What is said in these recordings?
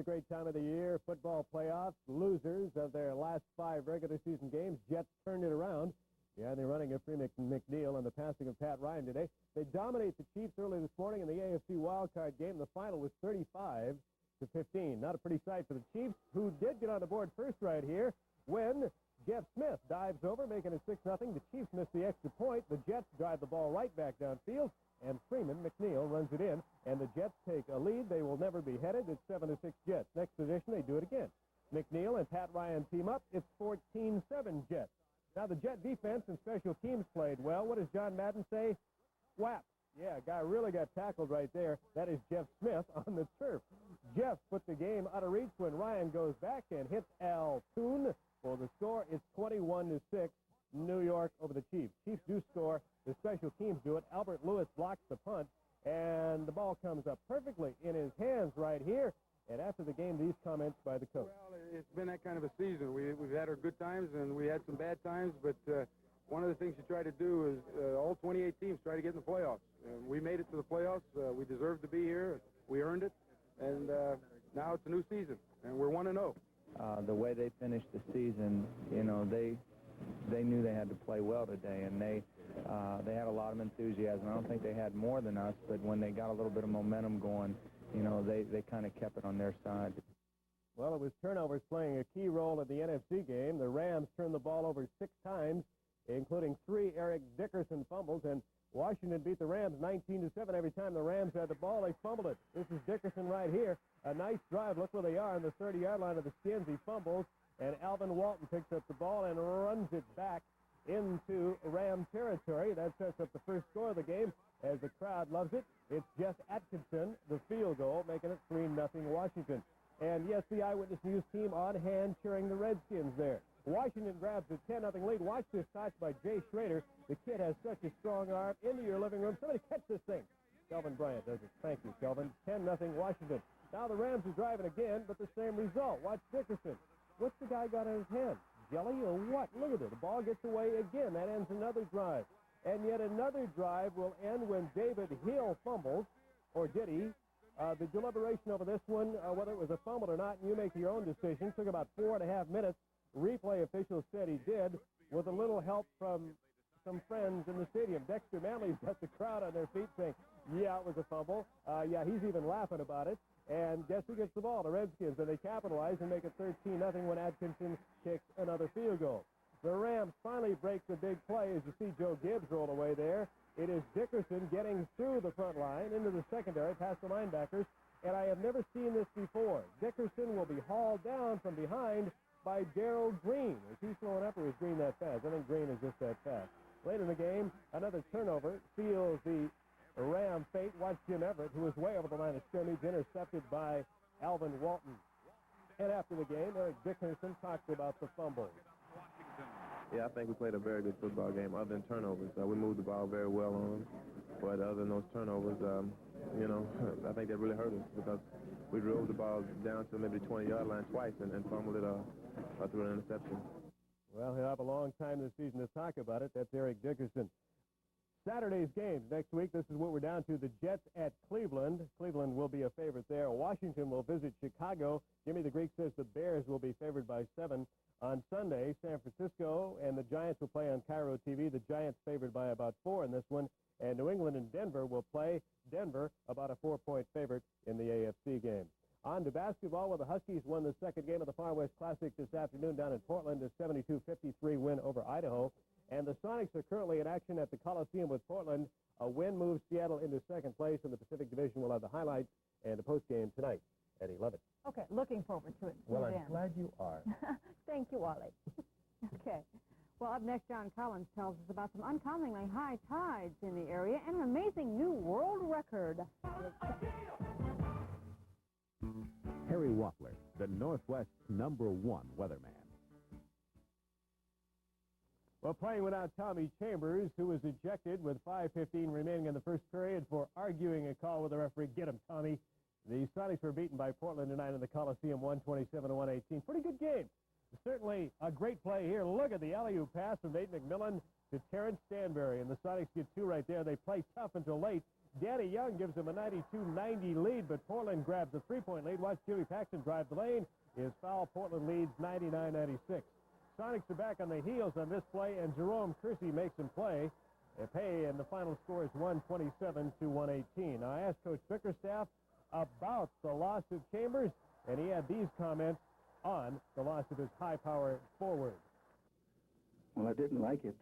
a great time of the year. Football playoffs, losers of their last 5 regular season games. Jets turned it around. Yeah, they're running of Freeman McNeil and the passing of Pat Ryan today. They dominate the Chiefs early this morning in the AFC wildcard game. The final was 35-15. Not a pretty sight for the Chiefs, who did get on the board first right here when Jeff Smith dives over, making it 6-0. The Chiefs miss the extra point. The Jets drive the ball right back downfield, and Freeman McNeil runs it in, and the Jets take a lead. They will never be headed. It's 7-6 Jets. Next position, they do it again. McNeil and Pat Ryan team up. It's 14-7 Jets. Now, the Jet defense and special teams played well. What does John Madden say? Swap. Yeah, a guy really got tackled right there. That is Jeff Smith on the turf. Jeff put the game out of reach when Ryan goes back and hits Al Toon. For the score, it's 21-6, New York over the Chiefs. Chiefs do score. The special teams do it. Albert Lewis blocks the punt, and the ball comes up perfectly in his hands right here. And after the game, these comments by the coach. Well, it's been that kind of a season. We've had our good times, and we had some bad times, but one of the things you try to do is all 28 teams try to get in the playoffs. We made it to the playoffs. We deserved to be here. We earned it, and now it's a new season, and we're 1-0. The way they finished the season, you know, they knew they had to play well today, and they had a lot of enthusiasm. I don't think they had more than us, but when they got a little bit of momentum going, you know, they kind of kept it on their side. Well, it was turnovers playing a key role in the NFC game. The Rams turned the ball over 6 times, including 3 Eric Dickerson fumbles, and Washington beat the Rams 19-7. Every time the Rams had the ball, they fumbled it. This is Dickerson right here. A nice drive. Look where they are on the 30-yard line of the Skins. He fumbles, and Alvin Walton picks up the ball and runs it back into Ram territory. That sets up the first score of the game as the crowd loves it. It's Jeff Atkinson, the field goal, making it 3-0 Washington. And, yes, the Eyewitness News team on hand cheering the Redskins there. Washington grabs a 10-0 lead. Watch this touch by Jay Schrader. The kid has such a strong arm. Into your living room. Somebody catch this thing. Kelvin Bryant does it. Thank you, Kelvin. 10-0 Washington. Now the Rams are driving again, but the same result. Watch Dickerson. What's the guy got in his hand? Jelly or what? Look at it. The ball gets away again. That ends another drive. And yet another drive will end when David Hill fumbles, or did he? The deliberation over this one, whether it was a fumble or not, and you make your own decision, took about 4.5 minutes. Replay officials said he did, with a little help from some friends in the stadium. Dexter Manley's got the crowd on their feet saying, yeah, it was a fumble. Yeah, he's even laughing about it. And guess who gets the ball? The Redskins. And they capitalize and make it 13-0 when Atkinson kicks another field goal. The Rams finally break the big play as you see Joe Gibbs roll away there. It is Dickerson getting through the front line into the secondary past the linebackers. And I have never seen this before. Dickerson will be hauled down from behind by Darrell Green. Is he slowing up or is Green that fast? I think Green is just that fast. Late in the game, another turnover seals the Ram fate. Watch Jim Everett, who was way over the line of scrimmage, intercepted by Alvin Walton. And after the game, Eric Dickerson talked about the fumbles. Yeah, I think we played a very good football game other than turnovers. We moved the ball very well on them. But other than those turnovers, you know, I think that really hurt us because we drove the ball down to maybe the 20-yard line twice and fumbled it through an interception. Well, he'll have a long time this season to talk about it. That's Eric Dickerson. Saturday's games next week. This is what we're down to. The Jets at Cleveland. Cleveland will be a favorite there. Washington will visit Chicago. Jimmy the Greek says the Bears will be favored by 7. On Sunday, San Francisco and the Giants will play on Cairo TV. The Giants favored by about 4 in this one. And New England and Denver will play. Denver about a 4-point favorite in the AFC game. On to basketball, where the Huskies won the second game of the Far West Classic this afternoon down in Portland, a 72-53 win over Idaho. And the Sonics are currently in action at the Coliseum with Portland. A win moves Seattle into second place, and the Pacific Division will have the highlights and the postgame tonight at 11. Okay, looking forward to it. Well, I'm glad you are. Thank you, Wally. Okay. Well, up next, John Collins tells us about some uncommonly high tides in the area and an amazing new world record. Harry Waffler, the Northwest's #1 weatherman. Well, playing without Tommy Chambers, who was ejected with 5:15 remaining in the first period for arguing a call with the referee. Get him, Tommy. The Sonics were beaten by Portland tonight in the Coliseum, 127-118. Pretty good game. Certainly a great play here. Look at the alley-oop pass from Nate McMillan to Terrence Stanberry, and the Sonics get 2 right there. They play tough until late. Danny Young gives them a 92-90 lead, but Portland grabs a 3-point lead. Watch Jimmy Paxton drive the lane. Is foul. Portland leads 99-96. Sonics are back on the heels on this play, and Jerome Kersey makes them play. Pay, and the final score is 127-118. Now, I asked Coach Bickerstaff about the loss of Chambers, and he had these comments on the loss of his high-power forward. Well, I didn't like it.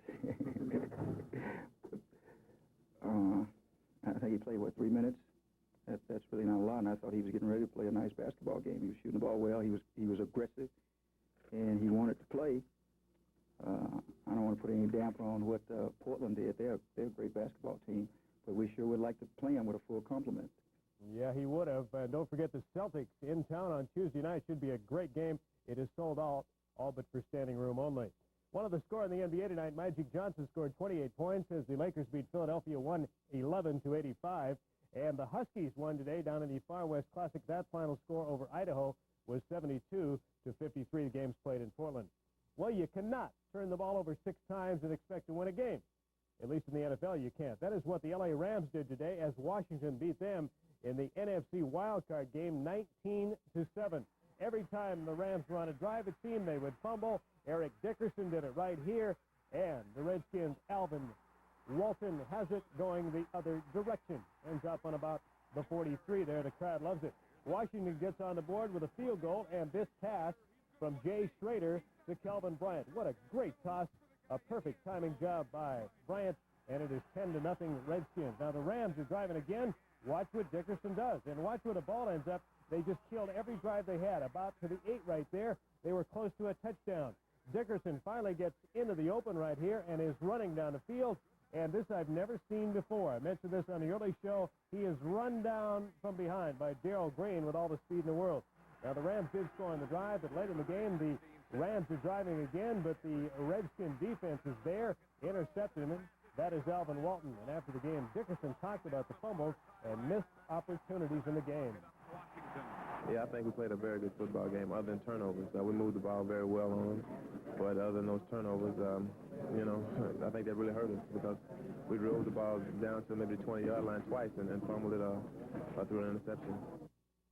I think he played, 3 minutes? That's really not a lot, and I thought he was getting ready to play a nice basketball game. He was shooting the ball well. He was aggressive, and he wanted to play. I don't want to put any damper on what Portland did. They're a great basketball team, but we sure would like to play them with a full complement. Yeah, he would have. Don't forget the Celtics in town on Tuesday night. Should be a great game. It is sold out, all but for standing room only. One of the scores in the NBA tonight, Magic Johnson scored 28 points as the Lakers beat Philadelphia 111-85. And the Huskies won today down in the Far West Classic. That final score over Idaho was 72-53. The games played in Portland. Well, you cannot turn the ball over 6 times and expect to win a game. At least in the NFL, you can't. That is what the L.A. Rams did today as Washington beat them in the NFC wildcard game 19-7. Every time the Rams were on a drive, it seemed they would fumble. Eric Dickerson did it right here, and the Redskins' Alvin Walton has it going the other direction. Ends up on about the 43 there. The crowd loves it. Washington gets on the board with a field goal, and this pass from Jay Schrader to Kelvin Bryant. What a great toss. A perfect timing job by Bryant, and it is 10-0 Redskins. Now the Rams are driving again. Watch what Dickerson does, and watch where the ball ends up. They just killed every drive they had. About to the 8 right there. They were close to a touchdown. Dickerson finally gets into the open right here and is running down the field. And this I've never seen before. I mentioned this on the early show. He is run down from behind by Darrell Green with all the speed in the world. Now, the Rams did score on the drive, but late in the game, the Rams are driving again, but the Redskin defense is there, intercepting him. That is Alvin Walton. And after the game, Dickerson talked about the fumbles and missed opportunities in the game. Yeah, I think we played a very good football game other than turnovers. We moved the ball very well on them. But other than those turnovers, I think that really hurt us because we drove the ball down to maybe the 20-yard line twice and fumbled it through an interception.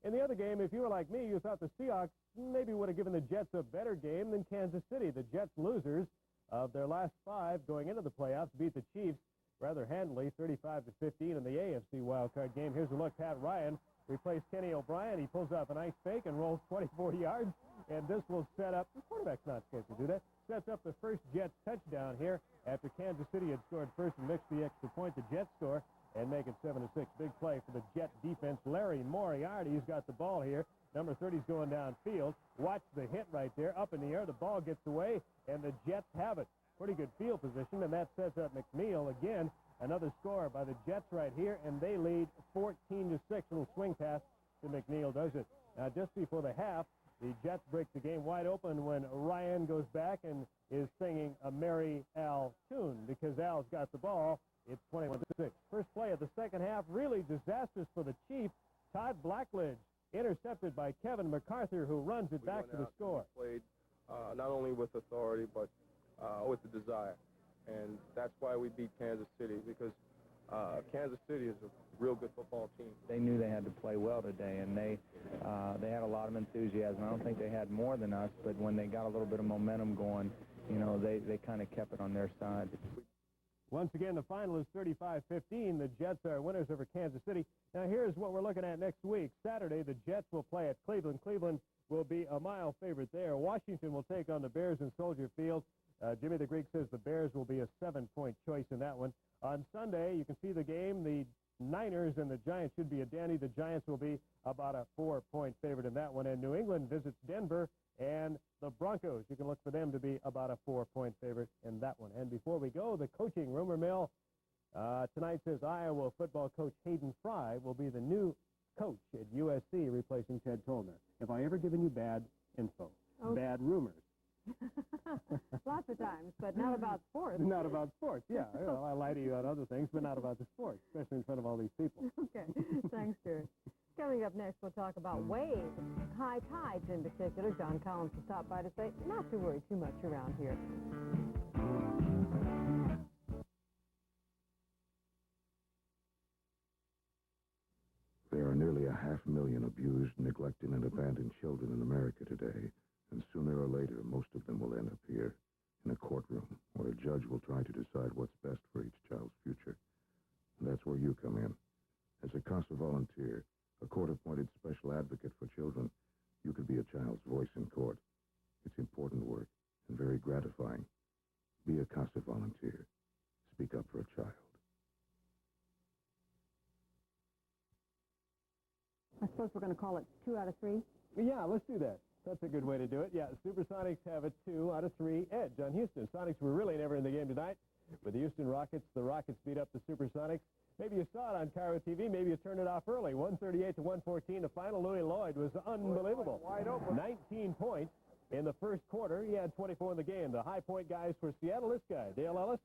In the other game, if you were like me, you thought the Seahawks maybe would have given the Jets a better game than Kansas City. The Jets, losers of their last 5 going into the playoffs, beat the Chiefs rather handily, 35-15 in the AFC wildcard game. Here's a look. Pat Ryan replaced Kenny O'Brien. He pulls off a nice fake and rolls 24 yards, and this will set up, the quarterback's not supposed to do that, sets up the first Jets touchdown here after Kansas City had scored first and mixed the extra point. The Jets score and make it 7-6. Big play for the Jet defense. Larry Moriarty's got the ball here. Number 30's going downfield. Watch the hit right there. Up in the air, the ball gets away, and the Jets have it. Pretty good field position, and that sets up McNeil again. Another score by the Jets right here, and they lead 14-6. Little swing pass to McNeil does it. Now, just before the half, the Jets break the game wide open when Ryan goes back and is singing a Mary Al tune because Al's got the ball. It's 21-6. First play of the second half, really disastrous for the Chiefs. Todd Blackledge intercepted by Kevin McArthur, who runs it back to the score. Played not only with authority, but with the desire. And that's why we beat Kansas City, because Kansas City is a real good football team. They knew they had to play well today, and they had a lot of enthusiasm. I don't think they had more than us, but when they got a little bit of momentum going, they kind of kept it on their side. Once again, the final is 35-15. The Jets are winners over Kansas City. Now, here's what we're looking at next week. Saturday, the Jets will play at Cleveland. Cleveland will be a mile favorite there. Washington will take on the Bears in Soldier Field. Jimmy the Greek says the Bears will be a 7-point choice in that one. On Sunday, you can see the game. The Niners and the Giants should be a dandy. The Giants will be about a 4-point favorite in that one. And New England visits Denver and the Broncos. You can look for them to be about a 4-point favorite in that one. And before we go, the coaching rumor mill tonight says Iowa football coach Hayden Fry will be the new coach at USC, replacing Ted Tolner. Have I ever given you bad info? Okay. Bad rumors? Lots of times, but not about sports. Not about sports, yeah. I lie to you on other things, but not about the sports, especially in front of all these people. Okay, thanks, Stuart. Coming up next, we'll talk about waves, high tides in particular. John Collins will stop by to say not to worry too much around here. abused, neglected, and abandoned children in America today, and sooner or later, most of them will end up here, in a courtroom, where a judge will try to decide what's best for each child's future. And that's where you come in. As a CASA volunteer, a court-appointed special advocate for children, you could be a child's voice in court. It's important work, and very gratifying. Be a CASA volunteer. Speak up for a child. I suppose we're going to call it 2 out of 3. Yeah, let's do that. That's a good way to do it. Yeah, Supersonics have a 2 out of 3 edge on Houston. Sonics were really never in the game tonight. With the Houston Rockets, the Rockets beat up the Supersonics. Maybe you saw it on Cairo TV. Maybe you turned it off early. 138 to 114. The final, Louis Lloyd was unbelievable. Wide open. 19 points in the first quarter. He had 24 in the game. The high point guys for Seattle, this guy, Dale Ellis.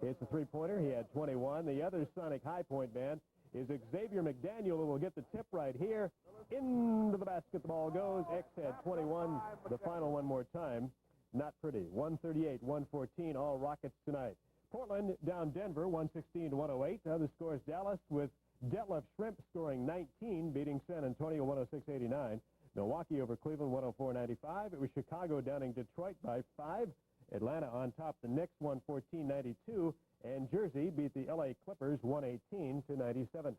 It's a three-pointer. He had 21. The other Sonic high point man is Xavier McDaniel, who will get the tip right here. Into the basket the ball goes. X had 21. The final one more time. Not pretty. 138-114, all Rockets tonight. Portland down Denver, 116 to 108. Other scores, Dallas with Detlef Schrempf scoring 19, beating San Antonio 106-89. Milwaukee over Cleveland 104-95. It was Chicago downing Detroit by 5. Atlanta on top the Knicks 114-92. And Jersey beat the L.A. Clippers 118-97. A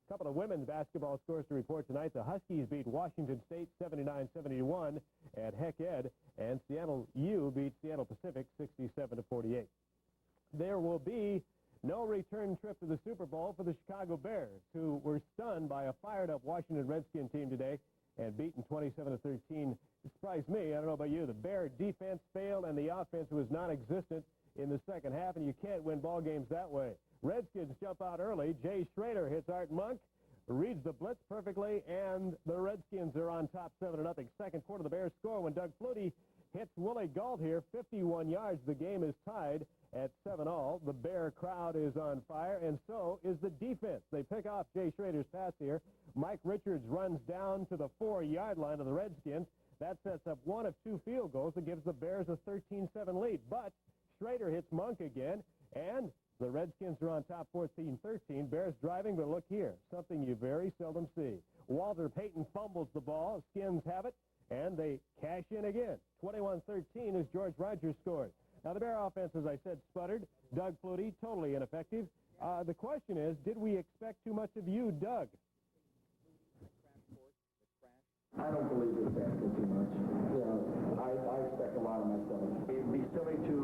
couple of women's basketball scores to report tonight. The Huskies beat Washington State 79-71 at Heck Ed, and Seattle U beat Seattle Pacific 67-48. There will be no return trip to the Super Bowl for the Chicago Bears, who were stunned by a fired-up Washington Redskin team today and beaten 27-13. It surprised me. I don't know about you. The Bear defense failed, and the offense was non-existent in the second half, and you can't win ball games that way. Redskins jump out early. Jay Schrader hits Art Monk, reads the blitz perfectly, and the Redskins are on top 7-0. Second quarter, the Bears score when Doug Flutie hits Willie Gault here, 51 yards. The game is tied at 7-all. The Bear crowd is on fire, and so is the defense. They pick off Jay Schrader's pass here. Mike Richards runs down to the 4-yard line of the Redskins. That sets up one of 2 field goals that gives the Bears a 13-7 lead. But Schrader hits Monk again, and the Redskins are on top 14-13. Bears driving, but look here, something you very seldom see. Walter Payton fumbles the ball. Skins have it, and they cash in again. 21-13 as George Rogers scores. Now, the Bear offense, as I said, sputtered. Doug Flutie, totally ineffective. The question is, did we expect too much of you, Doug? I don't believe it's asking too much. Yeah, I expect a lot of myself. It'd be silly to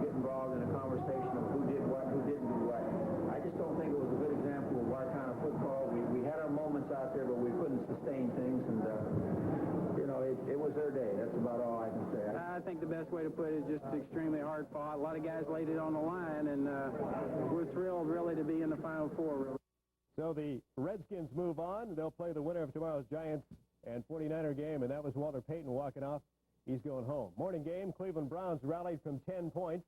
get involved in a conversation of who did what, who didn't do what. I just don't think it was a good example of our kind of football. We had our moments out there, but we couldn't sustain things, and it was their day. That's about all I can say. I think the best way to put it is just extremely hard fought. A lot of guys laid it on the line, and we're thrilled really to be in the Final Four. Really. So the Redskins move on. They'll play the winner of tomorrow's Giants and 49er game, and that was Walter Payton walking off. He's going home. Morning game, Cleveland Browns rallied from 10 points,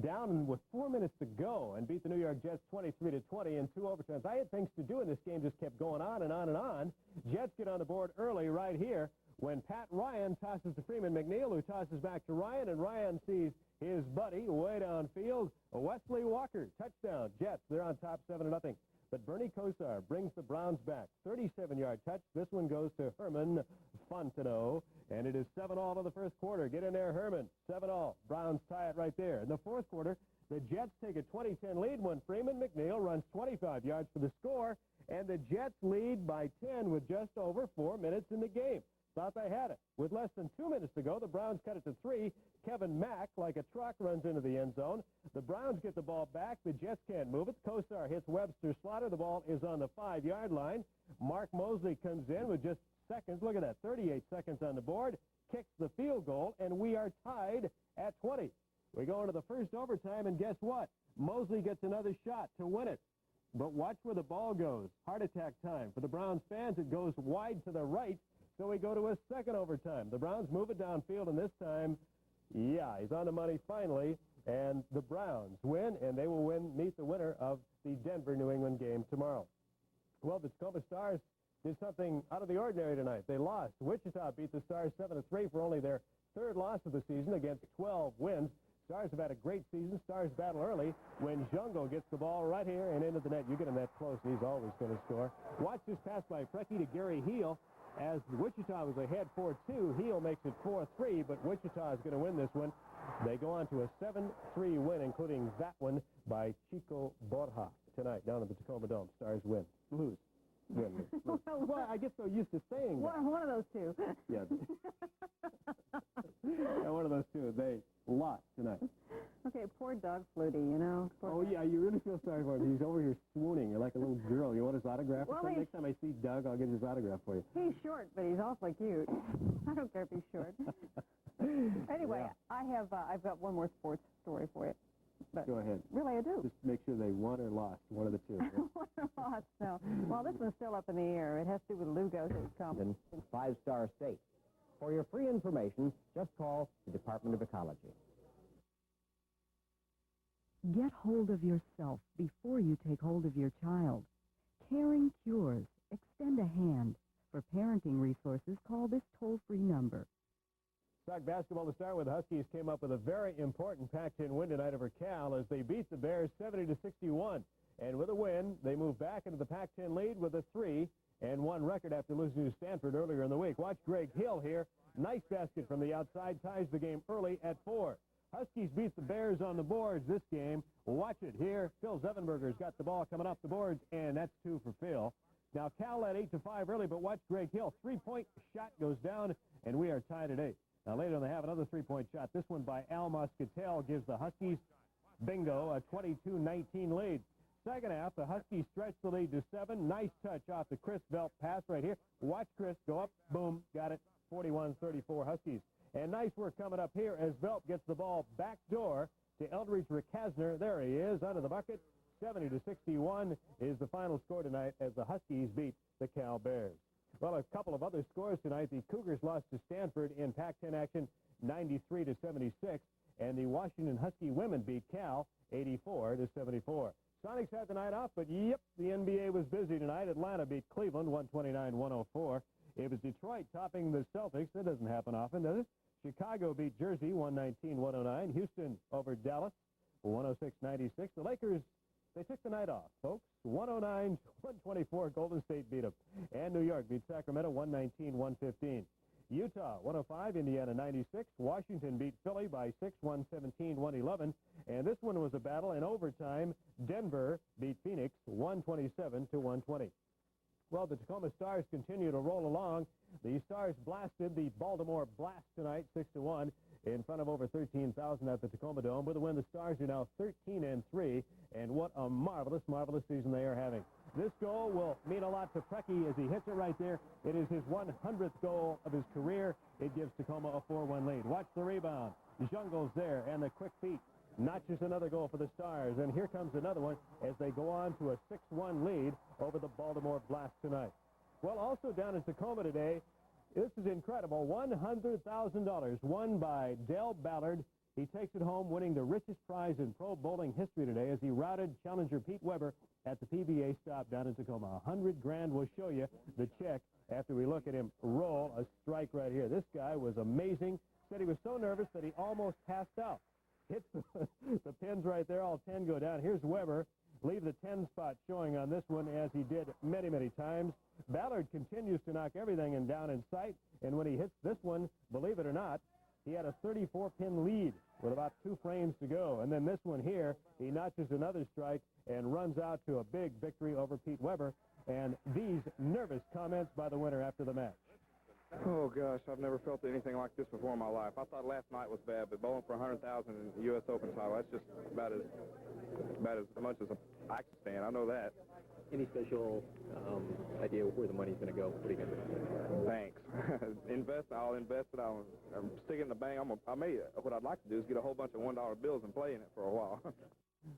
down with 4 minutes to go, and beat the New York Jets 23-20 in 2 overtimes. I had things to do in this game, just kept going on and on and on. Jets get on the board early right here when Pat Ryan tosses to Freeman McNeil, who tosses back to Ryan, and Ryan sees his buddy way downfield, Wesley Walker. Touchdown, Jets. They're on top 7-0. But Bernie Kosar brings the Browns back. 37-yard touch. This one goes to Herman Fontenot, and it is 7-all in the first quarter. Get in there, Herman. 7-all. Browns tie it right there. In the fourth quarter, the Jets take a 20-10 lead when Freeman McNeil runs 25 yards for the score, and the Jets lead by 10 with just over 4 minutes in the game. Thought they had it. With less than 2 minutes to go, the Browns cut it to 3. Kevin Mack, like a truck, runs into the end zone. The Browns get the ball back. The Jets can't move it. Kosar hits Webster Slaughter. The ball is on the 5-yard line. Mark Mosley comes in with just seconds. Look at that, 38 seconds on the board. Kicks the field goal, and we are tied at 20. We go into the first overtime, and guess what? Mosley gets another shot to win it. But watch where the ball goes. Heart attack time. For the Browns fans, it goes wide to the right. So we go to a second overtime. The Browns move it downfield, and this time, yeah, he's on the money finally, and the Browns win, and they will meet the winner of the Denver-New England game tomorrow. Well, the Tacoma Stars did something out of the ordinary tonight. They lost. Wichita beat the Stars 7-3 for only their third loss of the season against 12 wins. Stars have had a great season. Stars battle early when Jungo gets the ball right here and into the net. You get him that close, and he's always going to score. Watch this pass by Preki to Gary Heel. As Wichita was ahead 4-2, Heel makes it 4-3, but Wichita is going to win this one. They go on to a 7-3 win, including that one by Chico Borja tonight down at the Tacoma Dome. Stars win. Lose. Win. Lose. Well, I get so used to saying that. One of those two. Yeah. Yeah, one of those two. They lost tonight. Okay, poor Doug Flutie, you know. Yeah, you really feel sorry for him. He's over here swooning. You're like a little girl. You want his autograph? Well, Next time I see Doug, I'll get his autograph for you. He's short, but he's awfully cute. I don't care if he's short. Anyway, Yeah. I've got one more sports story for you. But Go ahead. really, I do. Just make sure they won or lost, one of the two. Won or lost, no. Well, this one's still up in the air. It has to do with Lugos. In 5-star state. For your free information, just call the Department of Ecology. Get hold of yourself before you take hold of your child. Caring Cures. Extend a hand. For parenting resources, call this toll-free number. Sauk basketball to start with. Huskies came up with a very important Pac-10 win tonight over Cal as they beat the Bears 70-61. And with a win, they move back into the Pac-10 lead with a 3-1 record after losing to Stanford earlier in the week. Watch Greg Hill here. Nice basket from the outside. Ties the game early at 4. Huskies beat the Bears on the boards this game. Watch it here. Phil Zevenberger's got the ball coming off the boards, and that's 2 for Phil. Now, Cal led 8-5 early, but watch Greg Hill. 3-point shot goes down, and we are tied at 8. Now, later on, they have another 3-point shot. This one by Al Moscatel gives the Huskies, bingo, a 22-19 lead. Second half, the Huskies stretch the lead to 7. Nice touch off the Chris Velp pass right here. Watch Chris go up. Boom. Got it. 41-34 Huskies. And nice work coming up here as Velp gets the ball back door to Eldridge Ricasner. There he is under the bucket. 70-61 is the final score tonight as the Huskies beat the Cal Bears. Well, a couple of other scores tonight. The Cougars lost to Stanford in Pac-10 action 93-76, and the Washington Husky women beat Cal 84-74. Sonics had the night off, but yep, the NBA was busy tonight. Atlanta beat Cleveland 129-104. It was Detroit topping the Celtics. That doesn't happen often, does it? Chicago beat Jersey 119-109. Houston over Dallas 106-96. The Lakers, they took the night off, folks. 109-124. Golden State beat them. And New York beat Sacramento 119-115. Utah 105, Indiana 96. Washington beat Philly by 6, 117-111. And this one was a battle in overtime. Denver beat Phoenix 127-120. Well, the Tacoma Stars continue to roll along. The Stars blasted the Baltimore Blast tonight 6-1 in front of over 13,000 at the Tacoma Dome. With a win, the Stars are now 13-3, and what a marvelous, marvelous season they are having. This goal will mean a lot to Preki as he hits it right there. It is his 100th goal of his career. It gives Tacoma a 4-1 lead. Watch the rebound. Jungo's there, and the quick feet notches another goal for the Stars. And here comes another one as they go on to a 6-1 lead over the Baltimore Blast tonight. Well, also down in Tacoma today, this is incredible. $100,000 won by Dale Ballard. He takes it home, winning the richest prize in pro bowling history today as he routed challenger Pete Weber at the PBA stop down in Tacoma. $100,000. We'll show you the check after we look at him roll a strike right here. This guy was amazing. Said he was so nervous that he almost passed out. Hits the pins right there. All 10 go down. Here's Weber. Leave the 10 spot showing on this one as he did many, many times. Ballard continues to knock everything down in sight. And when he hits this one, believe it or not, he had a 34-pin lead with about 2 frames to go. And then this one here, he notches another strike and runs out to a big victory over Pete Weber. And these nervous comments by the winner after the match. Oh, gosh, I've never felt anything like this before in my life. I thought last night was bad, but bowling for $100,000 in the U.S. Open title, that's just about as much as I can stand. I know that. Any special idea where the money's going to go? What are you going to do? Thanks. I'll invest it. I'm sticking in the bank. What I'd like to do is get a whole bunch of $1 bills and play in it for a while.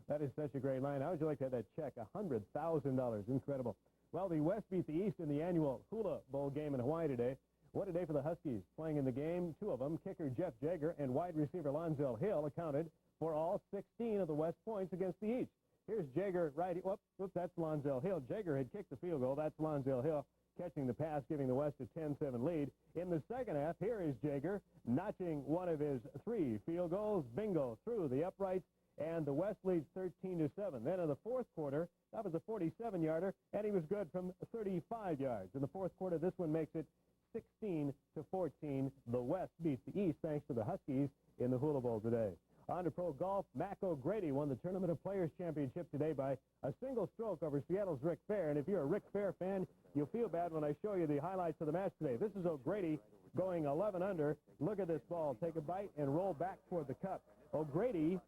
That is such a great line. How would you like to have that check? $100,000. Incredible. Well, the West beat the East in the annual Hula Bowl game in Hawaii today. What a day for the Huskies. Playing in the game, 2 of them, kicker Jeff Jaeger and wide receiver Lonzel Hill, accounted for all 16 of the West points against the East. Here's Jaeger right. Whoops, that's Lonzel Hill. Jaeger had kicked the field goal. That's Lonzel Hill catching the pass, giving the West a 10-7 lead. In the second half, here is Jaeger notching one of his 3 field goals. Bingo through uprights, and the West leads 13-7. Then in the fourth quarter, that was a 47-yarder, and he was good from 35 yards. In the fourth quarter, this one makes it 16-14. The West beats the East thanks to the Huskies in the Hula Bowl today. On to pro golf, Mac O'Grady won the Tournament of Players Championship today by a single stroke over Seattle's Rick Fair. And if you're a Rick Fair fan, you'll feel bad when I show you the highlights of the match today. This is O'Grady going 11 under. Look at this ball. Take a bite and roll back toward the cup. O'Grady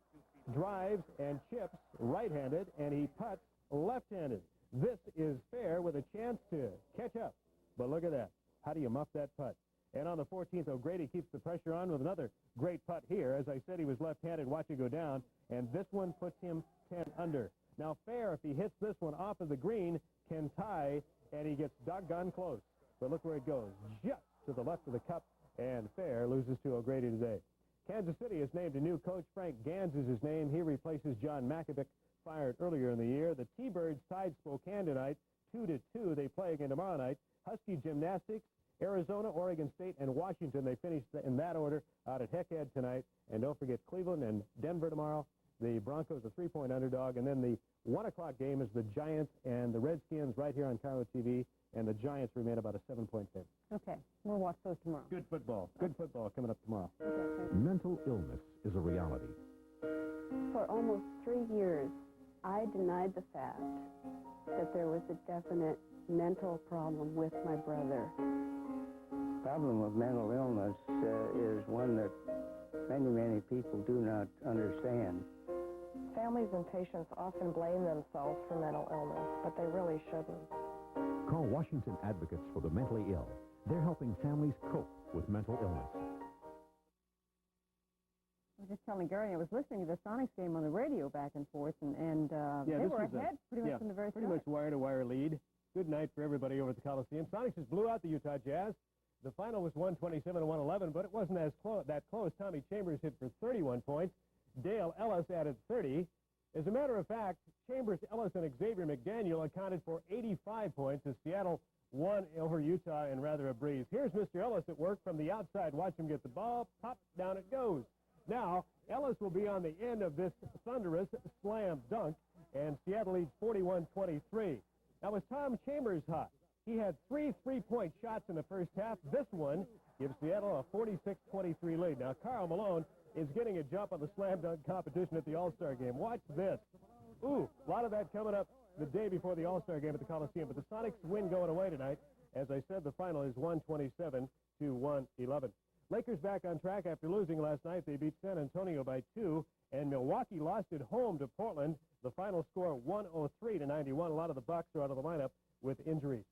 drives and chips right-handed, and he putts left-handed. This is Fair with a chance to catch up. But look at that. How do you muff that putt? And on the 14th, O'Grady keeps the pressure on with another great putt here. As I said, he was left-handed. Watch it go down, and this one puts him 10 under. Now, Fair, if he hits this one off of the green, can tie, and he gets doggone close. But look where it goes, just to the left of the cup, and Fair loses to O'Grady today. Kansas City has named a new coach. Frank Gans is his name. He replaces John Makovic, fired earlier in the year. The T-Birds tied Spokane tonight, 2-2. They play again tomorrow night. Husky Gymnastics, Arizona, Oregon State, and Washington. They finished in that order out at Heckhead tonight. And don't forget Cleveland and Denver tomorrow. The Broncos a 3-point underdog. And then the 1 o'clock game is the Giants and the Redskins right here on Cairo TV. And the Giants remain about a 7-point favorite. Okay, we'll watch those tomorrow. Good football. Good football coming up tomorrow. Okay. Mental illness is a reality. For almost 3 years, I denied the fact that there was a definite mental problem with my brother. The problem of mental illness is one that many people do not understand. Families and patients often blame themselves for mental illness, but they really shouldn't. Call Washington Advocates for the Mentally Ill. They're helping families cope with mental illness. I was just telling Gary, I was listening to the Sonics game on the radio back and forth, and they were ahead pretty much from the very start. Pretty much wire-to-wire lead. Good night for everybody over at the Coliseum. Sonics just blew out the Utah Jazz. The final was 127-111, but it wasn't that close. Tommy Chambers hit for 31 points. Dale Ellis added 30. As a matter of fact, Chambers, Ellis, and Xavier McDaniel accounted for 85 points as Seattle won over Utah in rather a breeze. Here's Mr. Ellis at work from the outside. Watch him get the ball. Pop, down it goes. Now, Ellis will be on the end of this thunderous slam dunk, and Seattle leads 41-23. Now, was Tom Chambers hot? He had 3 3-point shots in the first half. This one gives Seattle a 46-23 lead. Now, Karl Malone is getting a jump on the slam dunk competition at the All-Star game. Watch this. Ooh, a lot of that coming up the day before the All-Star game at the Coliseum. But the Sonics win going away tonight. As I said, the final is 127-111. Lakers back on track after losing last night. They beat San Antonio by 2, and Milwaukee lost at home to Portland. The final score 103-91. A lot of the Bucks are out of the lineup with injuries.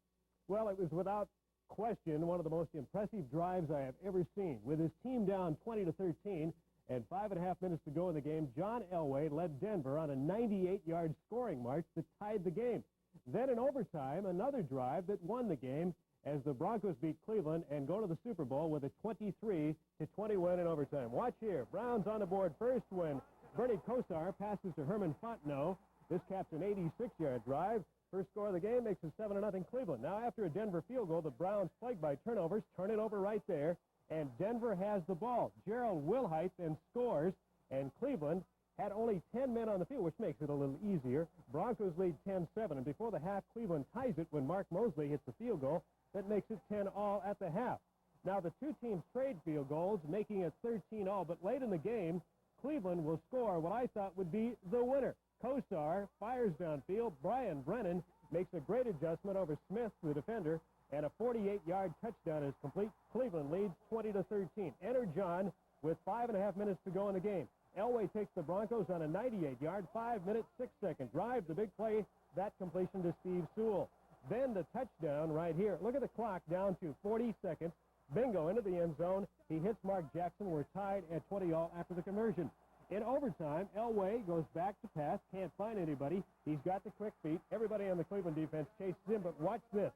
Well, it was without question one of the most impressive drives I have ever seen. With his team down 20-13 and 5.5 minutes to go in the game, John Elway led Denver on a 98-yard scoring march that tied the game. Then in overtime, another drive that won the game as the Broncos beat Cleveland and go to the Super Bowl with a 23-20 win in overtime. Watch here. Browns on the board first when Bernie Kosar passes to Herman Fontenot. This caps an 86-yard drive. First score of the game makes it 7-0 Cleveland. Now, after a Denver field goal, the Browns, plagued by turnovers, turn it over right there, and Denver has the ball. Gerald Wilhite then scores, and Cleveland had only 10 men on the field, which makes it a little easier. Broncos lead 10-7, and before the half, Cleveland ties it when Mark Mosley hits the field goal. That makes it 10-all at the half. Now, the two teams trade field goals, making it 13-all, but late in the game, Cleveland will score what I thought would be the winner. Kosar fires downfield. Brian Brennan makes a great adjustment over Smith, the defender, and a 48-yard touchdown is complete. Cleveland leads 20-13. Enter John with 5.5 minutes to go in the game. Elway takes the Broncos on a 98-yard, 5-minute, 6-second drive. The big play, that completion to Steve Sewell. Then the touchdown right here. Look at the clock down to 40 seconds. Bingo, into the end zone. He hits Mark Jackson. We're tied at 20-all after the conversion. In overtime, Elway goes back to pass, can't find anybody. He's got the quick feet. Everybody on the Cleveland defense chases him, but watch this.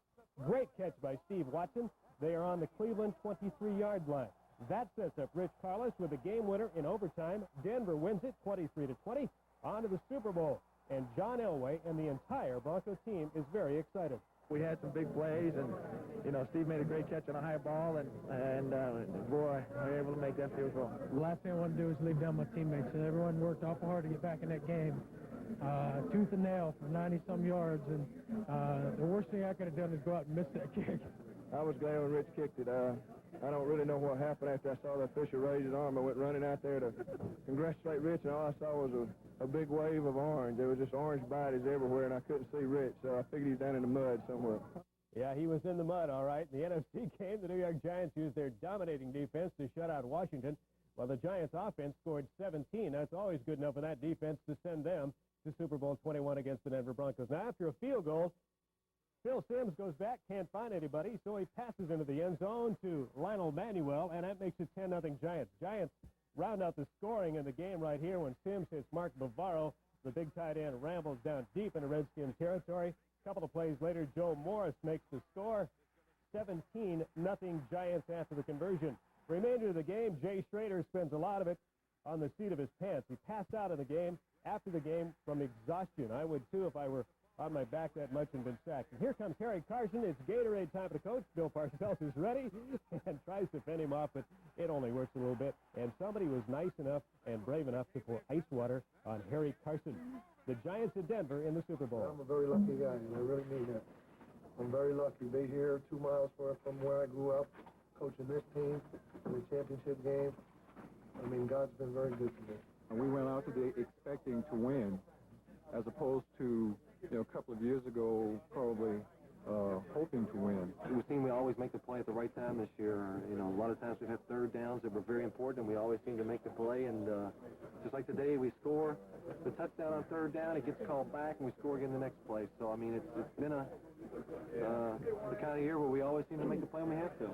Great catch by Steve Watson. They are on the Cleveland 23-yard line. That sets up Rich Carlos with a game winner in overtime. Denver wins it 23-20. On to the Super Bowl. And John Elway and the entire Bronco team is very excited. We had some big plays, and, you know, Steve made a great catch on a high ball, and boy, we were able to make that field goal. The last thing I want to do is leave down my teammates, and everyone worked awful hard to get back in that game. Tooth and nail for 90-some yards, and the worst thing I could have done is go out and miss that kick. I was glad when Rich kicked it. I don't really know what happened after I saw the official raise his arm. I went running out there to congratulate Rich, and all I saw was a big wave of orange. There was just orange bodies everywhere, and I couldn't see Rich, so I figured he's down in the mud somewhere. Yeah, he was in the mud, all right. In the NFC game, the New York Giants used their dominating defense to shut out Washington, while the Giants' offense scored 17. That's always good enough for that defense to send them to Super Bowl 21 against the Denver Broncos. Now, after a field goal, Phil Simms goes back, can't find anybody, so he passes into the end zone to Lionel Manuel, and that makes it 10-0 Giants. Giants round out the scoring in the game right here when Simms hits Mark Bavaro. The big tight end rambles down deep into Redskins territory. A couple of plays later, Joe Morris makes the score. 17-0 Giants after the conversion. Remainder of the game, Jay Schrader spends a lot of it on the seat of his pants. He passed out of the game after the game from exhaustion. I would, too, if I were on my back that much and been sacked. And here comes Harry Carson. It's Gatorade time for the coach. Bill Parcells is ready and tries to fend him off, but it only works a little bit. And somebody was nice enough and brave enough to pour ice water on Harry Carson. The Giants of Denver in the Super Bowl. I'm a very lucky guy, and I really mean that. I'm very lucky to be here 2 miles from where I grew up, coaching this team in the championship game. I mean, God's been very good to me. And we went out today expecting to win, as opposed to, you know, a couple of years ago, probably hoping to win. We've seen we always make the play at the right time this year. You know, a lot of times we've had third downs that were very important, and we always seem to make the play. And just like today, we score the touchdown on third down, it gets called back, and we score again the next play. So, I mean, it's been the kind of year where we always seem to make the play when we have to.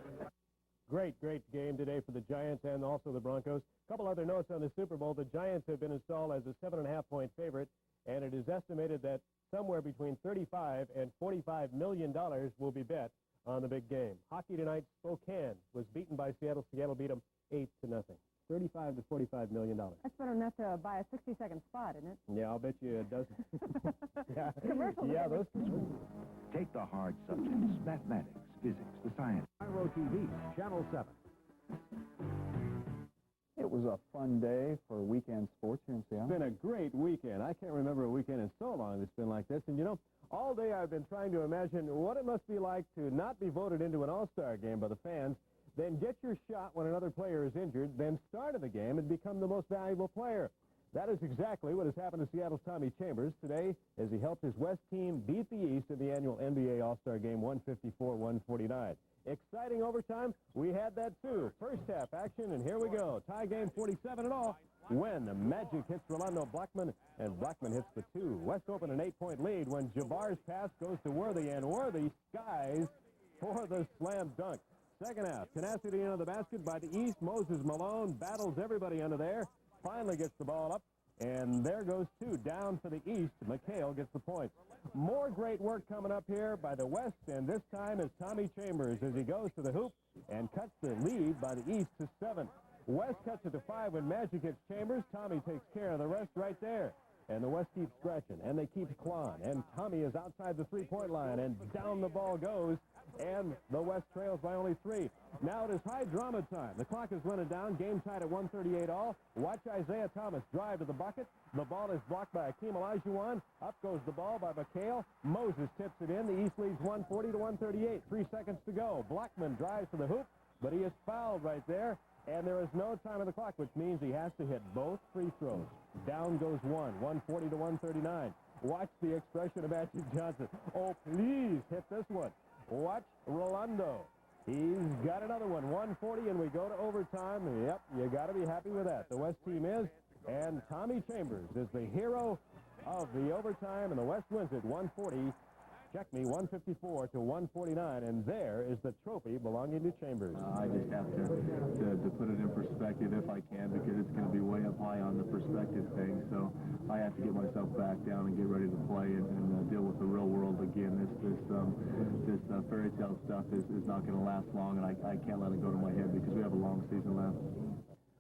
Great game today for the Giants and also the Broncos. A couple other notes on the Super Bowl. The Giants have been installed as a 7.5-point favorite, and it is estimated that somewhere between $35 and $45 million will be bet on the big game. Hockey tonight, Spokane was beaten by Seattle. Seattle beat them 8-0. $35 to $45 million. That's better enough to buy a 60-second spot, isn't it? Yeah, I'll bet you it doesn't. Yeah, Commercials. Yeah, those. Take the hard subjects, mathematics, physics, the science. Cairo TV, Channel 7. It was a fun day for weekend sports here in Seattle. It's been a great weekend. I can't remember a weekend in so long that's been like this. And, you know, all day I've been trying to imagine what it must be like to not be voted into an all-star game by the fans, then get your shot when another player is injured, then start of the game and become the most valuable player. That is exactly what has happened to Seattle's Tommy Chambers today as he helped his West team beat the East in the annual NBA All-Star Game 154-149. Exciting overtime. We had that, too. First half action, and here we go. Tie game 47-all. When the Magic hits Rolando Blackman, and Blackman hits the 2. West open an 8-point lead when Jabbar's pass goes to Worthy, and Worthy skies for the slam dunk. Second half, tenacity into the basket by the East. Moses Malone battles everybody under there. Finally gets the ball up, and there goes 2. Down for the East. McHale gets the point. More great work coming up here by the West, and this time is Tommy Chambers as he goes to the hoop and cuts the lead by the East to 7. West cuts it to 5 when Magic hits Chambers. Tommy takes care of the rest right there. And the West keeps scratching, and they keep clawing. And Tommy is outside the three-point line, and down the ball goes. And the West trails by only 3. Now it is high drama time. The clock is running down. Game tied at 138 all. Watch Isaiah Thomas drive to the bucket. The ball is blocked by Akeem Olajuwon. Up goes the ball by McHale. Moses tips it in. The East leads 140 to 138. 3 seconds to go. Blackman drives to the hoop, but he is fouled right there. And there is no time on the clock, which means he has to hit both free throws. Down goes 140 to 139. Watch the expression of Magic Johnson. Oh, please hit this one. Watch Rolando. He's got another one. 140, and we go to overtime. Yep, you got to be happy with that. The West team is, and Tommy Chambers is the hero of the overtime, and the West wins it 140. Check me, 154 to 149, and there is the trophy belonging to Chambers. I just have to put it in perspective if I can, because it's going to be way up high on the perspective thing. So I have to get myself back down and get ready to play and deal with the real world again. This fairy tale stuff is not going to last long, and I can't let it go to my head because we have a long season left.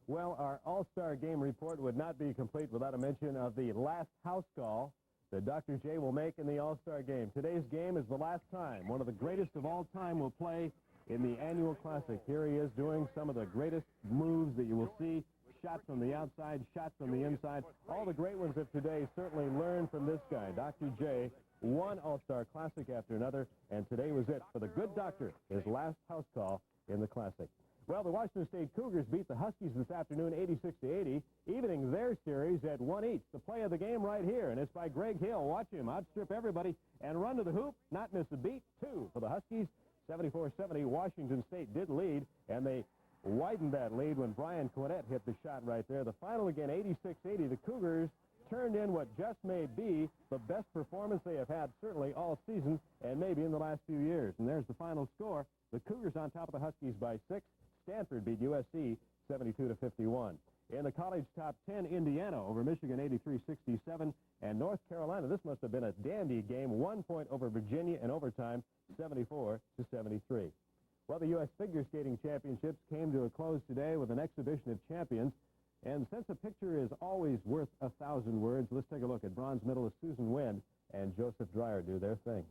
Well, our All-Star Game report would not be complete without a mention of the last house call that Dr. J will make in the All-Star game. Today's game is the last time. One of the greatest of all time will play in the annual Classic. Here he is doing some of the greatest moves that you will see. Shots on the outside, shots on the inside. All the great ones of today certainly learn from this guy. Dr. J, one All-Star Classic after another, and today was it for the good doctor, his last house call in the Classic. Well, the Washington State Cougars beat the Huskies this afternoon 86-80, evening their series at 1 each. The play of the game right here, and it's by Greg Hill. Watch him outstrip everybody and run to the hoop, not miss a beat. 2 for the Huskies. 74-70, Washington State did lead, and they widened that lead when Brian Quinnett hit the shot right there. The final again, 86-80. The Cougars turned in what just may be the best performance they have had certainly all season and maybe in the last few years. And there's the final score. The Cougars on top of the Huskies by 6. Stanford beat USC 72-51. In the college top 10, Indiana over Michigan 83-67. And North Carolina, this must have been a dandy game, 1 point over Virginia in overtime, 74-73. Well, the U.S. Figure Skating Championships came to a close today with an exhibition of champions. And since a picture is always worth 1,000 words, let's take a look at bronze medalist Susan Wynn and Joseph Dreyer do their thing.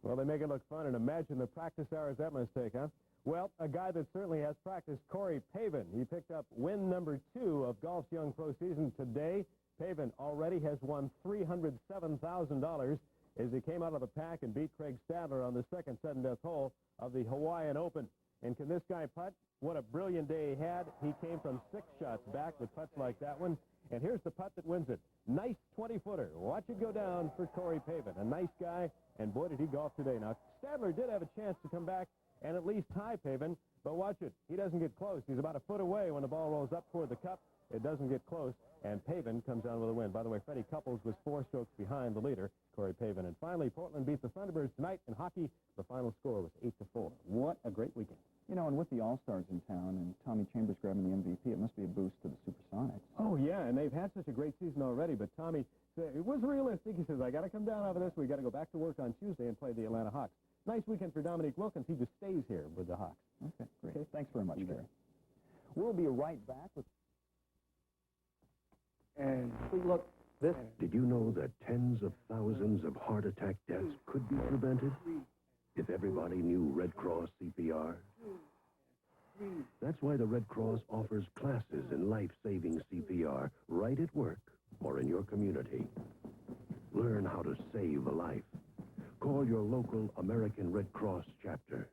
Well, they make it look fun, and imagine the practice hours that must take, huh? Well, a guy that certainly has practiced, Corey Pavin. He picked up win number 2 of golf's young pro season today. Pavin already has won $307,000 as he came out of the pack and beat Craig Stadler on the second sudden-death hole of the Hawaiian Open. And can this guy putt? What a brilliant day he had. He came from 6 shots back with putts like that one. And here's the putt that wins it. Nice 20-footer. Watch it go down for Corey Pavin. A nice guy, and boy, did he golf today. Now, Stadler did have a chance to come back and at least tie Pavin, but watch it. He doesn't get close. He's about a foot away when the ball rolls up toward the cup. It doesn't get close, and Pavin comes down with a win. By the way, Freddie Couples was 4 strokes behind the leader, Corey Pavin. And finally, Portland beat the Thunderbirds tonight in hockey. The final score was 8-4. What a great weekend. You know, and with the All-Stars in town and Tommy Chambers grabbing the MVP, it must be a boost to the Supersonics. Oh, yeah, and they've had such a great season already, but Tommy said it was realistic. He says, I got to come down off of this. We got to go back to work on Tuesday and play the Atlanta Hawks. Nice weekend for Dominique Wilkins. He just stays here with the Hawks. Okay, great. Okay. Thanks very much, Gary. We'll be right back with... And look, this... Did you know that tens of thousands of heart attack deaths could be prevented if everybody knew Red Cross CPR? That's why the Red Cross offers classes in life-saving CPR right at work or in your community. Learn how to save a life. Call your local American Red Cross chapter.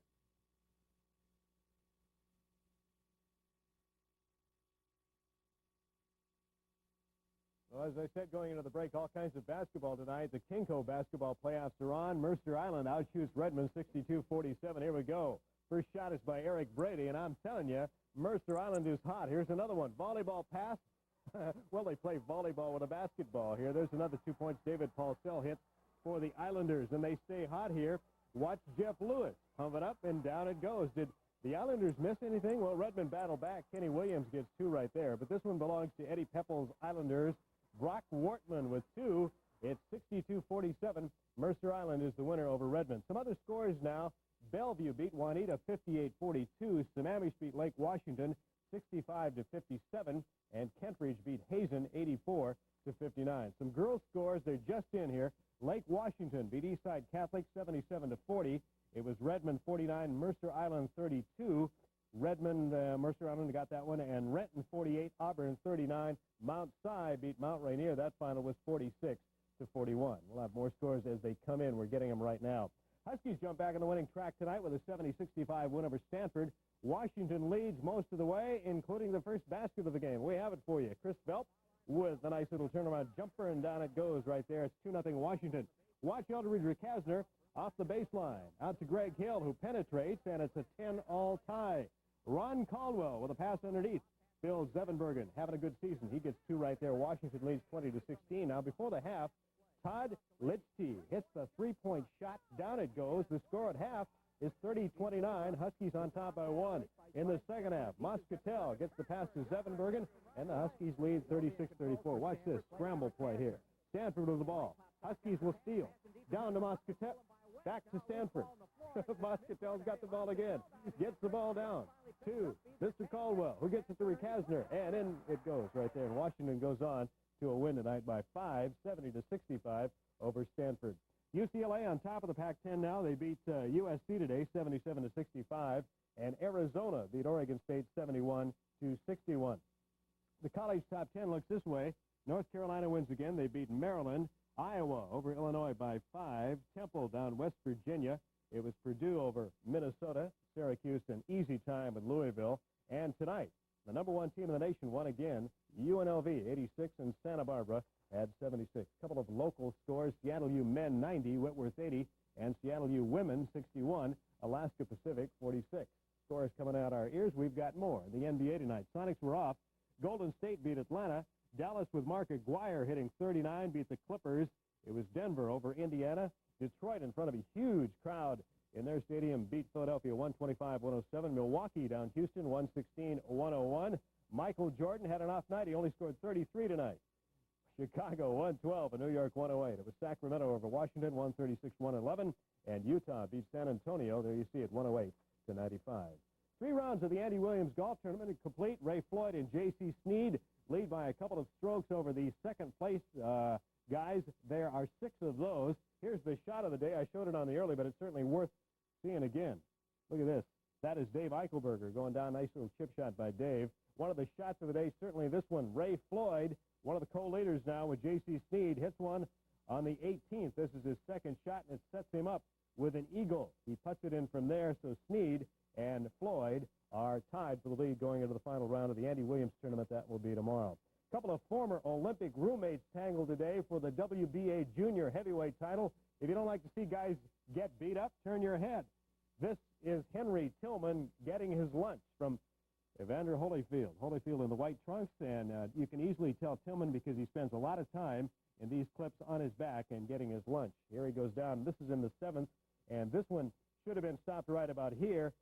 Well, as I said, going into the break, all kinds of basketball tonight. The Kinko basketball playoffs are on. Mercer Island outshoots Redmond 62-47. Here we go. First shot is by Eric Brady, and I'm telling you, Mercer Island is hot. Here's another one. Volleyball pass. Well, they play volleyball with a basketball here. There's another 2 points. David Paulsell hits for the Islanders, and they stay hot here. Watch Jeff Lewis pump it up, and down it goes. Did the Islanders miss anything? Well, Redmond battled back. Kenny Williams gets 2 right there, but this one belongs to Eddie Pepple's Islanders. Brock Wortman with 2. It's 62-47. Mercer Island is the winner over Redmond. Some other scores now. Bellevue beat Juanita 58-42. Sammamish beat Lake Washington 65-57. And Kentridge beat Hazen 84-59. Some girls' scores, they're just in here. Lake Washington beat Eastside Catholic 77-40. It was Redmond 49, Mercer Island 32. Redmond, Mercer Island got that one, and Renton 48, Auburn 39. Mount Si beat Mount Rainier. That final was 46-41. We'll have more scores as they come in. We're getting them right now. Huskies jump back on the winning track tonight with a 70-65 win over Stanford. Washington leads most of the way, including the first basket of the game. We have it for you. Chris Phelps with a nice little turnaround jumper, and down it goes right there. It's 2-0 Washington. Watch Eldridge Ricasner off the baseline. Out to Greg Hill, who penetrates, and it's a 10-all tie. Ron Caldwell with a pass underneath. Bill Zevenbergen having a good season. He gets 2 right there. Washington leads 20-16. Now, before the half, Todd Litzke hits the three-point shot. Down it goes. The score at half is 30-29. Huskies on top by 1. In the second half, Moscatel gets the pass to Zevenbergen, and the Huskies lead 36-34. Watch this scramble play here. Stanford with the ball. Huskies will steal. Down to Moscatel. Back to Stanford. Moscatel's got the ball again. Gets the ball down to Mr. Caldwell, who gets it to Ricasner, and in it goes right there. And Washington goes on to a win tonight by 5, 70-65 over Stanford. UCLA on top of the Pac-10 now. They beat USC today, 77-65, and Arizona beat Oregon State 71-61. The college top 10 looks this way. North Carolina wins again. They beat Maryland. Iowa over Illinois by 5. Temple down West Virginia. It was Purdue over Minnesota. Syracuse an easy time with Louisville. And tonight, the number 1 team in the nation won again. UNLV 86 and Santa Barbara had 76. A couple of local scores. Seattle U men 90, Whitworth 80, and Seattle U women 61, Alaska Pacific 46. Scores coming out our ears. We've got more. The NBA tonight. Sonics were off. Golden State beat Atlanta. Dallas with Mark Aguirre hitting 39 beat the Clippers. It was Denver over Indiana. Detroit in front of a huge crowd in their stadium beat Philadelphia 125-107. Milwaukee down Houston 116-101. Michael Jordan had an off night. He only scored 33 tonight. Chicago 112 and New York 108. It was Sacramento over Washington 136-111. And Utah beat San Antonio. There you see it 108-95. 3 rounds of the Andy Williams Golf Tournament are complete. Ray Floyd and J.C. Snead lead by a couple of strokes over the second place guys. There are 6 of those. Here's the shot of the day. I showed it on the early, but it's certainly worth seeing again. Look at this. That is Dave Eichelberger going down. Nice little chip shot by Dave. One of the shots of the day, certainly this one. Ray Floyd, one of the co-leaders now with J.C. Snead, hits one on the 18th. This is his second shot, and it sets him up with an eagle. He puts it in from there, so Snead and Floyd are tied for the lead going into the final round of the Andy Williams Tournament. That will be tomorrow. A couple of former Olympic roommates tangled today for the WBA junior heavyweight title. If you don't like to see guys get beat up, turn your head. This is Henry Tillman getting his lunch from Evander Holyfield. Holyfield in the white trunks, and you can easily tell Tillman because he spends a lot of time in these clips on his back and getting his lunch. Here he goes down. This is in the 7th, and this one should have been stopped right about here.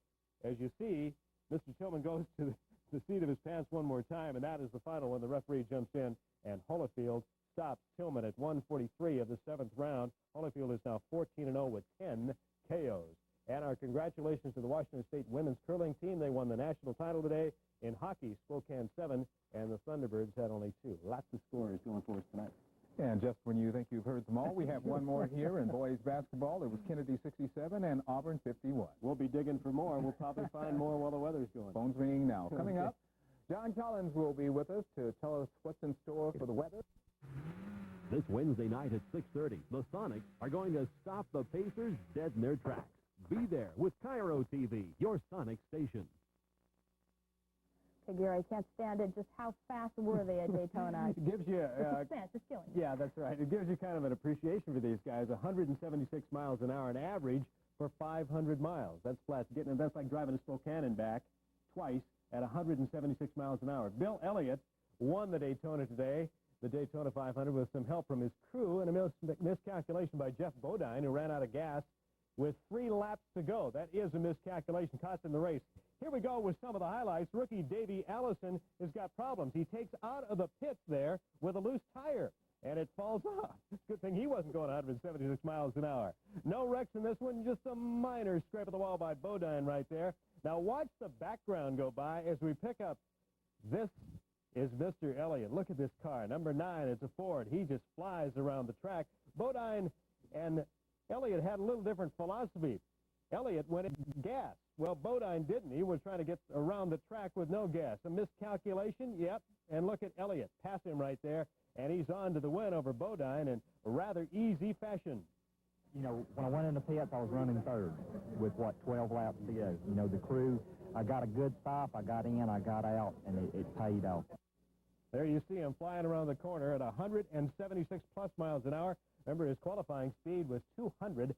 As you see, Mr. Tillman goes to the seat of his pants one more time, and that is the final when the referee jumps in, and Holyfield stops Tillman at 1:43 of the 7th round. Holyfield is now 14-0 with 10 KOs. And our congratulations to the Washington State women's curling team. They won the national title today. In hockey, Spokane 7, and the Thunderbirds had only 2. Lots of scores going for us tonight. And just when you think you've heard them all, we have one more here in boys basketball. It was Kennedy 67 and Auburn 51. We'll be digging for more. We'll probably find more while the weather's going. Phone's ringing now. Coming up, John Collins will be with us to tell us what's in store for the weather. This Wednesday night at 6:30, the Sonics are going to stop the Pacers dead in their tracks. Be there with Cairo TV, your Sonic station. Hey, Gary, I can't stand it. Just how fast were they at Daytona? It gives you... the suspense is killing me. Yeah, that's right. It gives you kind of an appreciation for these guys. 176 miles an hour on average for 500 miles. That's flat. That's like driving to Spokane and back twice at 176 miles an hour. Bill Elliott won the Daytona today, the Daytona 500, with some help from his crew and a miscalculation by Jeff Bodine, who ran out of gas with 3 laps to go. That is a miscalculation, cost him the race. Here we go with some of the highlights. Rookie Davey Allison has got problems. He takes out of the pits there with a loose tire, and it falls off. Good thing he wasn't going 176 miles an hour. No wrecks in this one, just a minor scrape of the wall by Bodine right there. Now watch the background go by as we pick up. This is Mr. Elliott. Look at this car. Number 9, it's a Ford. He just flies around the track. Bodine and Elliott had a little different philosophy. Elliott went in gas. Well, Bodine didn't. He was trying to get around the track with no gas. A miscalculation? Yep. And look at Elliott. Pass him right there. And he's on to the win over Bodine in rather easy fashion. You know, when I went in the pits, I was running third with, 12 laps to go. You know, the crew, I got a good stop. I got in, I got out, and it paid off. There you see him flying around the corner at 176+ miles an hour. Remember, his qualifying speed was 210.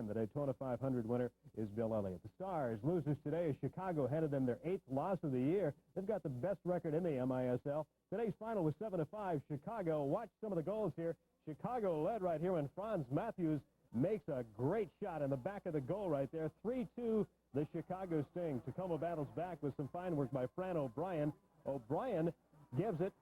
The Daytona 500 winner is Bill Elliott. The Stars, losers today, as Chicago handed them their 8th loss of the year. They've got the best record in the MISL. Today's final was 7-5. Chicago, watch some of the goals here. Chicago led right here when Franz Matthews makes a great shot in the back of the goal right there. 3-2, the Chicago Sting. Tacoma battles back with some fine work by Fran O'Brien. O'Brien gives it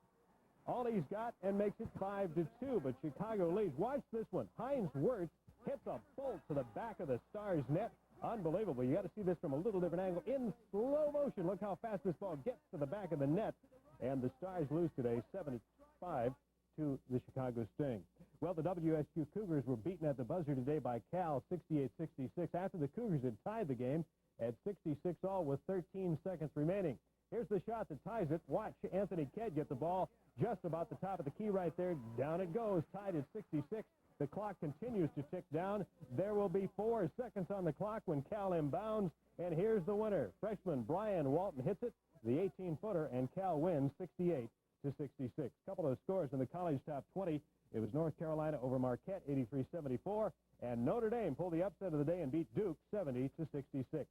all he's got and makes it 5-2, but Chicago leads. Watch this one. Heinz Wirtz hits a bolt to the back of the Stars net. Unbelievable. You got to see this from a little different angle. In slow motion, look how fast this ball gets to the back of the net. And the Stars lose today 75 to the Chicago Sting. Well, the WSU Cougars were beaten at the buzzer today by Cal 68-66 after the Cougars had tied the game at 66 all with 13 seconds remaining. Here's the shot that ties it. Watch Anthony Kidd get the ball just about the top of the key right there. Down it goes, tied at 66. The clock continues to tick down. There will be 4 seconds on the clock when Cal inbounds. And here's the winner. Freshman Brian Walton hits it, the 18-footer, and Cal wins 68-66. Couple of scores in the college top 20. It was North Carolina over Marquette, 83-74. And Notre Dame pulled the upset of the day and beat Duke 70-66.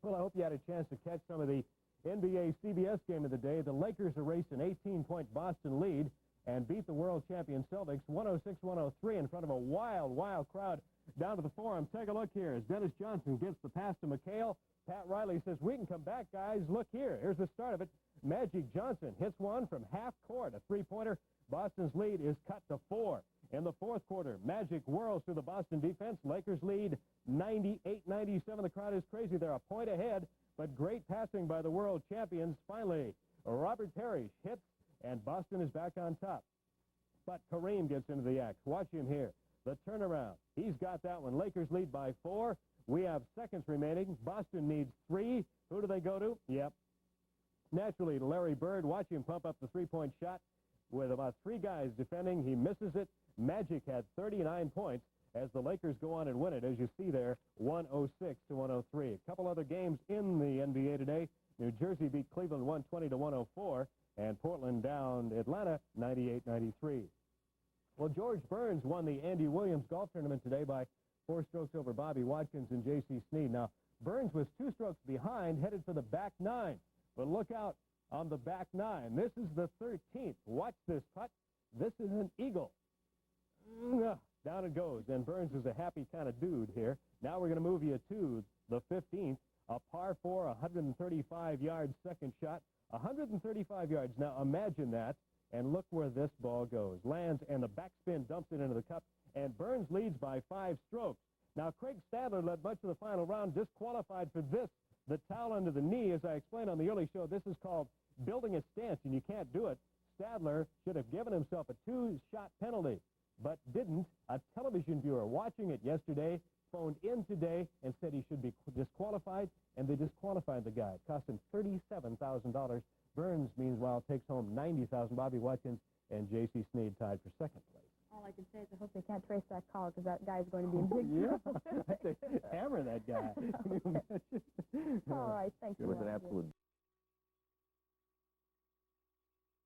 Well, I hope you had a chance to catch some of the NBA CBS game of the day. The Lakers erased an 18-point Boston lead and beat the world champion Celtics 106-103 in front of a wild, wild crowd down to the Forum. Take a look here as Dennis Johnson gets the pass to McHale. Pat Riley says, we can come back, guys. Look here. Here's the start of it. Magic Johnson hits one from half court, a three-pointer. Boston's lead is cut to 4. In the fourth quarter, Magic whirls through the Boston defense. Lakers lead 98-97. The crowd is crazy. They're a point ahead, but great passing by the world champions. Finally, Robert Parrish hits, and Boston is back on top. But Kareem gets into the act. Watch him here. The turnaround. He's got that one. Lakers lead by 4. We have seconds remaining. Boston needs 3. Who do they go to? Yep. Naturally, Larry Bird. Watch him pump up the three-point shot with about 3 guys defending. He misses it. Magic had 39 points as the Lakers go on and win it, as you see there, 106-103. A couple other games in the NBA today. New Jersey beat Cleveland 120-104, and Portland downed Atlanta 98-93. Well, George Burns won the Andy Williams golf tournament today by 4 strokes over Bobby Watkins and J.C. Snead. Now, Burns was 2 strokes behind, headed for the back 9. But look out on the back 9. This is the 13th. Watch this putt. This is an eagle. Down it goes. And Burns is a happy kind of dude here. Now we're going to move you to the 15th. A par 4, 135-yard second shot. 135 yards. Now imagine that. And look where this ball goes. Lands, and the backspin dumps it into the cup. And Burns leads by 5 strokes. Now, Craig Stadler led much of the final round, disqualified for this. The towel under the knee, as I explained on the early show, this is called building a stance, and you can't do it. Stadler should have given himself a 2-shot penalty, but didn't. A television viewer watching it yesterday phoned in today and said he should be disqualified, and they disqualified the guy. It cost him $37,000. Burns, meanwhile, takes home $90,000. Bobby Watkins and J.C. Snead tied for second place. All I can say is I hope they can't trace that call because that guy's going to be in big trouble. Hammer that guy. Can you imagine? All right, thank you. It was an absolute